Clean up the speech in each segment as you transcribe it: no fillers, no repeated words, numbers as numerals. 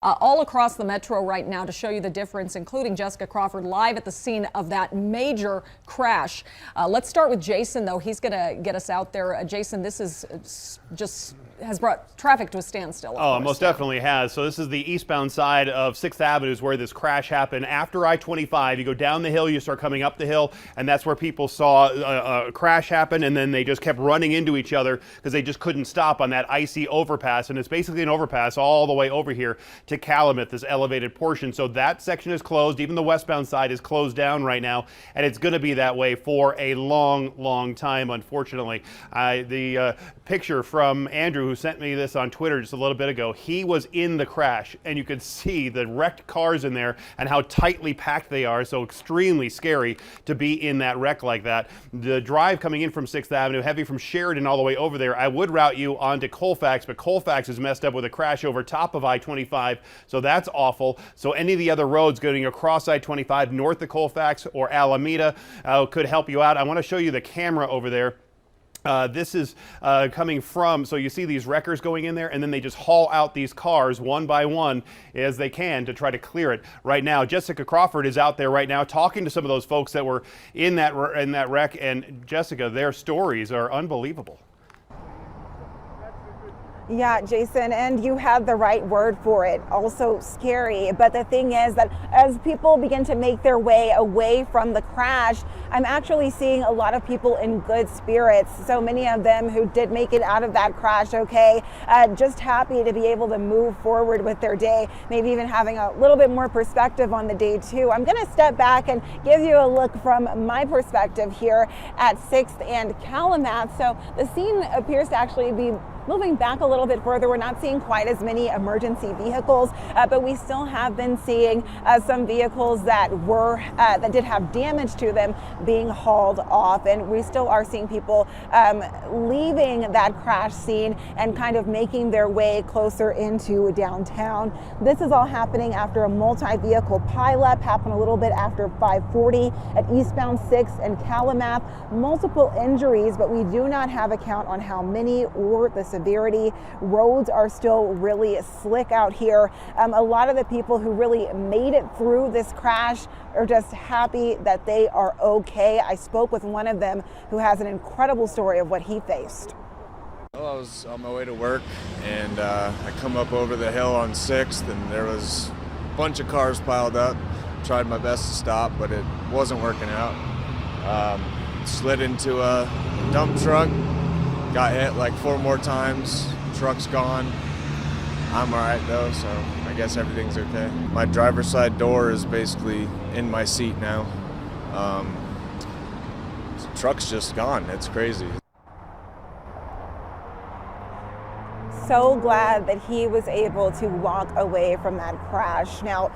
All across the metro right now to show you the difference, including Jessica Crawford live at the scene of that major crash. Let's start with Jason, though. He's going to get us out there. Jason, this is just has brought traffic to a standstill. Oh, it most definitely has. So this is the eastbound side of 6th Avenue is where this crash happened. After I-25, you go down the hill, you start coming up the hill, and that's where people saw a crash happen, and then they just kept running into each other because they just couldn't stop on that icy overpass. And it's basically an overpass all the way over here to Kalamath, this elevated portion. So that section is closed. Even the westbound side is closed down right now, and it's going to be that way for a long time, unfortunately. The picture from Andrew, who sent me this on Twitter just a little bit ago, he was in the crash, and you could see the wrecked cars in there and how tightly packed they are. So extremely scary to be in that wreck like that. The drive coming in from 6th Avenue, heavy from Sheridan all the way over there, I would route you onto Colfax, but Colfax is messed up with a crash over top of I-25, so that's awful. So any of the other roads going across I-25 north of Colfax or Alameda could help you out. I want to show you the camera over there. This is coming from, so you see these wreckers going in there, and then they just haul out these cars one by one as they can to try to clear it. Right now, Jessica Crawford is out there right now talking to some of those folks that were in that wreck, and Jessica, their stories are unbelievable. Yeah, Jason, and you have the right word for it. Also scary. But the thing is that as people begin to make their way away from the crash, I'm actually seeing a lot of people in good spirits. So many of them who did make it out of that crash okay, just happy to be able to move forward with their day, maybe even having a little bit more perspective on the day too. I'm going to step back and give you a look from my perspective here at 6th and Kalamath. So the scene appears to actually be moving back a little bit further. We're not seeing quite as many emergency vehicles, but we still have been seeing some vehicles that that did have damage to them being hauled off, and we still are seeing people leaving that crash scene and kind of making their way closer into downtown. This is all happening after a multi-vehicle pileup happened a little bit after 540 at eastbound 6th and Kalamath. Multiple injuries, but we do not have a count on how many or the severity. Roads are still really slick out here. A lot of the people who really made it through this crash are just happy that they are okay. I spoke with one of them who has an incredible story of what he faced. Well, I was on my way to work, and I come up over the hill on 6th, and there was a bunch of cars piled up. Tried my best to stop, but it wasn't working out. Slid into a dump truck. Got hit like 4 more times, truck's gone. I'm all right though, so I guess everything's okay. My driver's side door is basically in my seat now. The truck's just gone, it's crazy. So glad that he was able to walk away from that crash. Now,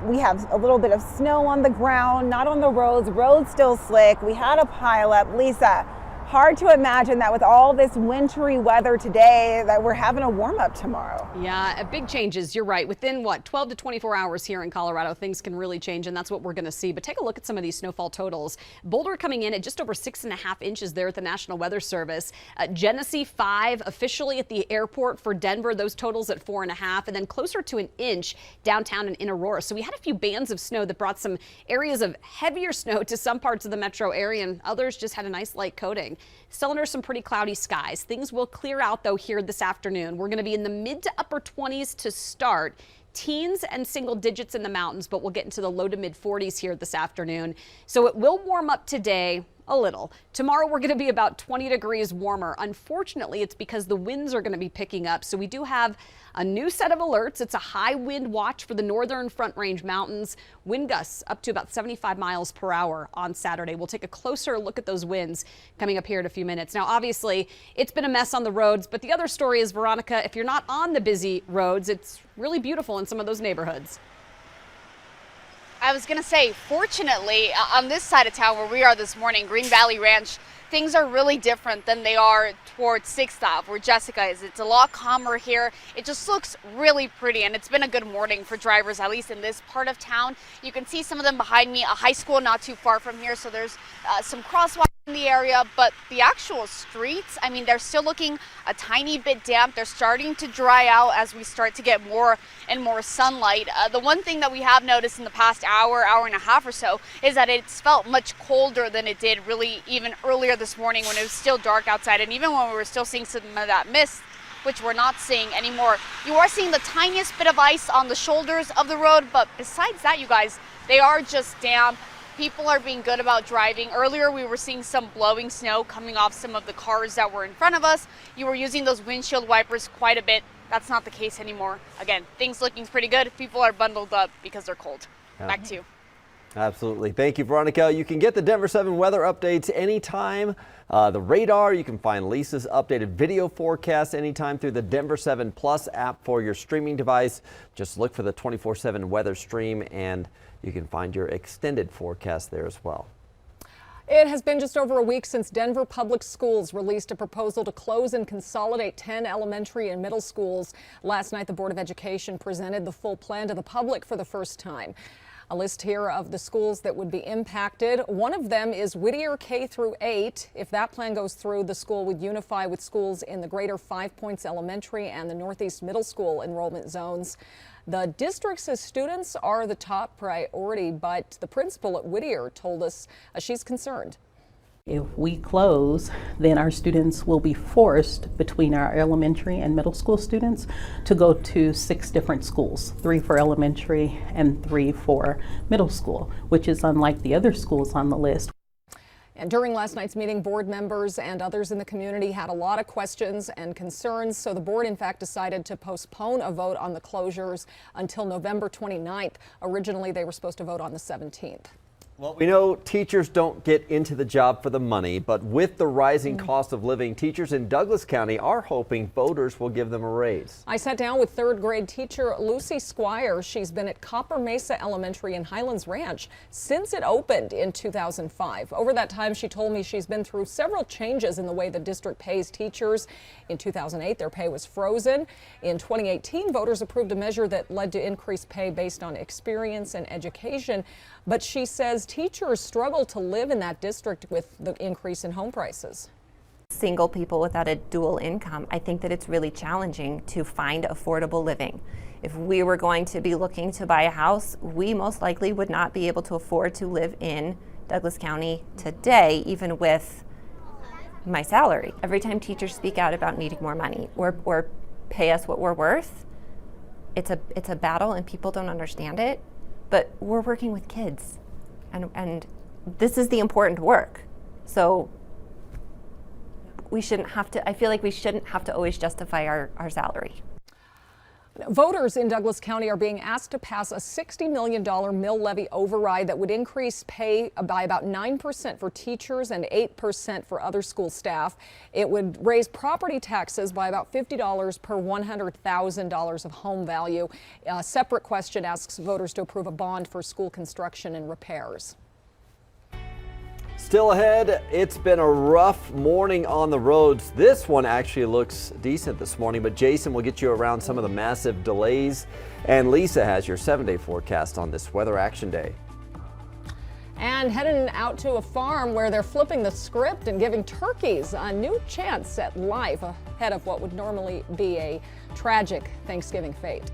we have a little bit of snow on the ground, not on the roads. Roads still slick. We had a pileup. Lisa, hard to imagine that with all this wintry weather today that we're having a warm-up tomorrow. Yeah, big changes. You're right. Within 12 to 24 hours here in Colorado, things can really change, and that's what we're going to see. But take a look at some of these snowfall totals. Boulder coming in at just over 6.5 inches there at the National Weather Service. Genesee 5 officially at the airport for Denver. Those totals at 4.5, and then closer to an inch downtown and in Aurora. So we had a few bands of snow that brought some areas of heavier snow to some parts of the metro area, and others just had a nice light coating. Still under some pretty cloudy skies. Things will clear out though here this afternoon. We're going to be in the mid to upper 20s to start. Teens and single digits in the mountains, but we'll get into the low to mid 40s here this afternoon. So it will warm up today a little. Tomorrow we're going to be about 20 degrees warmer. Unfortunately, it's because the winds are going to be picking up. So we do have a new set of alerts. It's a high wind watch for the northern Front Range mountains. Wind gusts up to about 75 miles per hour on Saturday. We'll take a closer look at those winds coming up here in a few minutes. Now, obviously, it's been a mess on the roads, but the other story is, Veronica, if you're not on the busy roads, it's really beautiful in some of those neighborhoods. I was going to say, fortunately, on this side of town where we are this morning, Green Valley Ranch, things are really different than they are towards 6th Ave, where Jessica is. It's a lot calmer here. It just looks really pretty, and it's been a good morning for drivers, at least in this part of town. You can see some of them behind me, a high school not too far from here, so there's some crosswalks in the area, but the actual streets, I mean, they're still looking a tiny bit damp. They're starting to dry out as we start to get more and more sunlight. The one thing that we have noticed in the past hour and a half or so is that it's felt much colder than it did really even earlier this morning when it was still dark outside, and even when we were still seeing some of that mist, which we're not seeing anymore. You are seeing the tiniest bit of ice on the shoulders of the road, but besides that, you guys, they are just damp. People are being good about driving. Earlier, we were seeing some blowing snow coming off some of the cars that were in front of us. You were using those windshield wipers quite a bit. That's not the case anymore. Again, things looking pretty good. People are bundled up because they're cold. Yeah. Back to you. Absolutely. Thank you, Veronica. You can get the Denver 7 weather updates anytime. The radar, you can find Lisa's updated video forecast anytime through the Denver 7 Plus app for your streaming device. Just look for the 24/7 weather stream and you can find your extended forecast there as well. It has been just over a week since Denver Public Schools released a proposal to close and consolidate 10 elementary and middle schools. Last night, the Board of Education presented the full plan to the public for the first time. A list here of the schools that would be impacted. One of them is Whittier K through 8. If that plan goes through, the school would unify with schools in the greater 5 Points Elementary and the Northeast Middle School enrollment zones. The district says students are the top priority, but the principal at Whittier told us she's concerned. If we close, then our students will be forced between our elementary and middle school students to go to 6 different schools, 3 for elementary and 3 for middle school, which is unlike the other schools on the list. And during last night's meeting, board members and others in the community had a lot of questions and concerns. So the board, in fact, decided to postpone a vote on the closures until November 29th. Originally, they were supposed to vote on the 17th. Well, we know teachers don't get into the job for the money, but with the rising cost of living, teachers in Douglas County are hoping voters will give them a raise. I sat down with 3rd grade teacher Lucy Squire. She's been at Copper Mesa Elementary in Highlands Ranch since it opened in 2005. Over that time, she told me she's been through several changes in the way the district pays teachers. In 2008, their pay was frozen. In 2018, voters approved a measure that led to increased pay based on experience and education. But she says teachers struggle to live in that district with the increase in home prices. Single people without a dual income, I think that it's really challenging to find affordable living. If we were going to be looking to buy a house, we most likely would not be able to afford to live in Douglas County today, even with my salary. Every time teachers speak out about needing more money or pay us what we're worth, it's a battle and people don't understand it. But we're working with kids, and this is the important work. So we shouldn't have to, I feel like we shouldn't have to always justify our salary. Voters in Douglas County are being asked to pass a $60 million mill levy override that would increase pay by about 9% for teachers and 8% for other school staff. It would raise property taxes by about $50 per $100,000 of home value. A separate question asks voters to approve a bond for school construction and repairs. Still ahead, it's been a rough morning on the roads. This one actually looks decent this morning, but Jason will get you around some of the massive delays. And Lisa has your 7-day forecast on this Weather Action Day. And heading out to a farm where they're flipping the script and giving turkeys a new chance at life ahead of what would normally be a tragic Thanksgiving fate.